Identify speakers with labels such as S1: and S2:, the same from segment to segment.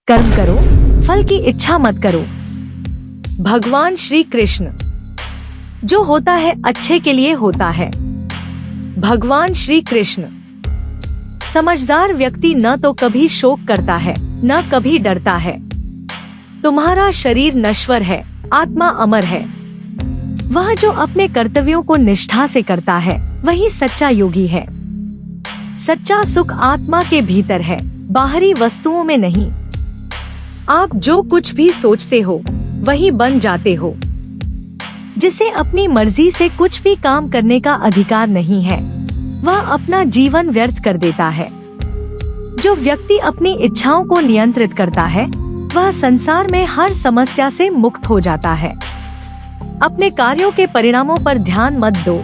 S1: कर्म करो, फल की इच्छा मत करो। भगवान श्री कृष्ण। जो होता है अच्छे के लिए होता है। भगवान श्री कृष्ण। समझदार व्यक्ति न तो कभी शोक करता है, न कभी डरता है। तुम्हारा शरीर नश्वर है, आत्मा अमर है। वह जो अपने कर्तव्यों को निष्ठा से करता है, वही सच्चा योगी है। सच्चा सुख आत्मा के भीतर है, बाहरी वस्तुओं में नहीं। आप जो कुछ भी सोचते हो, वही बन जाते हो। जिसे अपनी मर्जी से कुछ भी काम करने का अधिकार नहीं है, वह अपना जीवन व्यर्थ कर देता है। जो व्यक्ति अपनी इच्छाओं को नियंत्रित करता है, वह संसार में हर समस्या से मुक्त हो जाता है। अपने कार्यों के परिणामों पर ध्यान मत दो,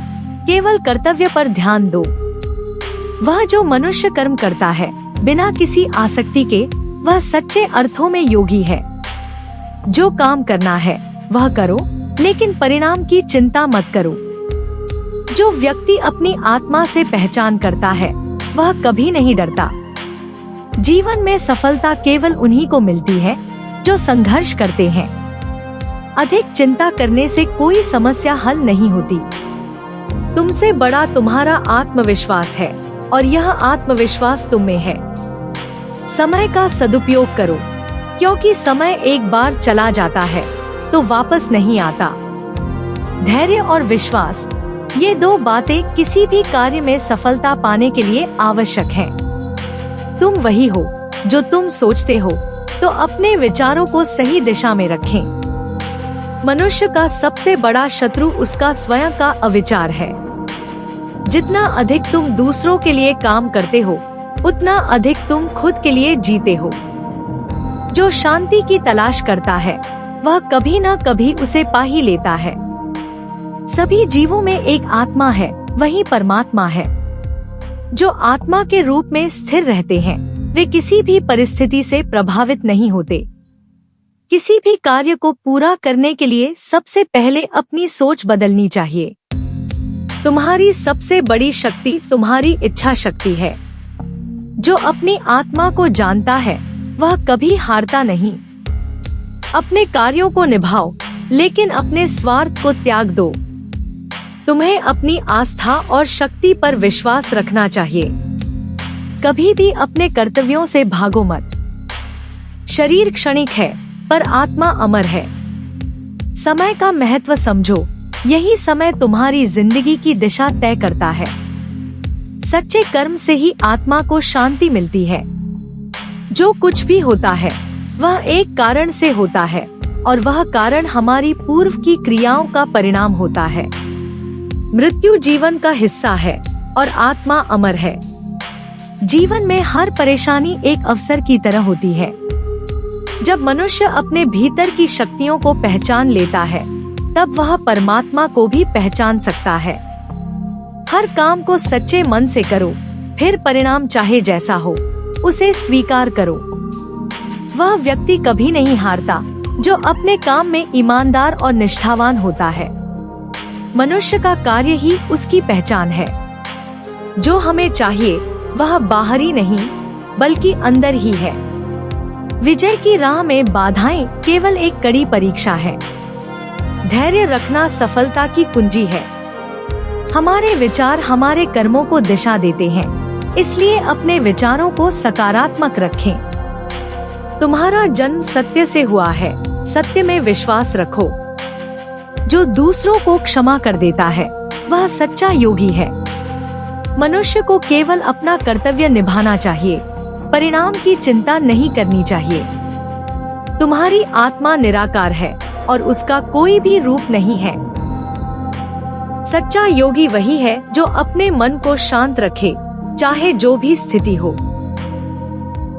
S1: केवल कर्तव्य पर ध्यान दो। वह जो मनुष्य कर्म करता है बिना किसी आसक्ति के, वह सच्चे अर्थों में योगी है। जो काम करना है वह करो, लेकिन परिणाम की चिंता मत करो। जो व्यक्ति अपनी आत्मा से पहचान करता है, वह कभी नहीं डरता। जीवन में सफलता केवल उन्हीं को मिलती है जो संघर्ष करते हैं। अधिक चिंता करने से कोई समस्या हल नहीं होती। तुमसे बड़ा तुम्हारा आत्मविश्वास है, और यह आत्मविश्वास तुम में है। समय का सदुपयोग करो, क्योंकि समय एक बार चला जाता है तो वापस नहीं आता। धैर्य और विश्वास, ये दो बातें किसी भी कार्य में सफलता पाने के लिए आवश्यक हैं। तुम वही हो जो तुम सोचते हो, तो अपने विचारों को सही दिशा में रखें। मनुष्य का सबसे बड़ा शत्रु उसका स्वयं का अविचार है। जितना अधिक तुम दूसरों के लिए काम करते हो, उतना अधिक तुम खुद के लिए जीते हो। जो शांति की तलाश करता है, वह कभी न कभी उसे पा ही लेता है। सभी जीवों में एक आत्मा है, वही परमात्मा है। जो आत्मा के रूप में स्थिर रहते हैं, वे किसी भी परिस्थिति से प्रभावित नहीं होते। किसी भी कार्य को पूरा करने के लिए सबसे पहले अपनी सोच बदलनी चाहिए। तुम्हारी सबसे बड़ी शक्ति तुम्हारी इच्छा शक्ति है। जो अपनी आत्मा को जानता है, वह कभी हारता नहीं। अपने कार्यों को निभाओ, लेकिन अपने स्वार्थ को त्याग दो। तुम्हें अपनी आस्था और शक्ति पर विश्वास रखना चाहिए। कभी भी अपने कर्तव्यों से भागो मत। शरीर क्षणिक है, पर आत्मा अमर है। समय का महत्व समझो, यही समय तुम्हारी जिंदगी की दिशा तय करता है। सच्चे कर्म से ही आत्मा को शांति मिलती है। जो कुछ भी होता है, वह एक कारण से होता है, और वह कारण हमारी पूर्व की क्रियाओं का परिणाम होता है। मृत्यु जीवन का हिस्सा है, और आत्मा अमर है। जीवन में हर परेशानी एक अवसर की तरह होती है। जब मनुष्य अपने भीतर की शक्तियों को पहचान लेता है, तब वह परमात्मा को भी पहचान सकता है। हर काम को सच्चे मन से करो, फिर परिणाम चाहे जैसा हो, उसे स्वीकार करो। वह व्यक्ति कभी नहीं हारता जो अपने काम में ईमानदार और निष्ठावान होता है। मनुष्य का कार्य ही उसकी पहचान है। जो हमें चाहिए वह बाहरी नहीं, बल्कि अंदर ही है। विजय की राह में बाधाएं केवल एक कड़ी परीक्षा है। धैर्य रखना सफलता की कुंजी है। हमारे विचार हमारे कर्मों को दिशा देते हैं, इसलिए अपने विचारों को सकारात्मक रखें। तुम्हारा जन्म सत्य से हुआ है, सत्य में विश्वास रखो। जो दूसरों को क्षमा कर देता है, वह सच्चा योगी है। मनुष्य को केवल अपना कर्तव्य निभाना चाहिए, परिणाम की चिंता नहीं करनी चाहिए। तुम्हारी आत्मा निराकार है, और उसका कोई भी रूप नहीं है। सच्चा योगी वही है जो अपने मन को शांत रखे, चाहे जो भी स्थिति हो।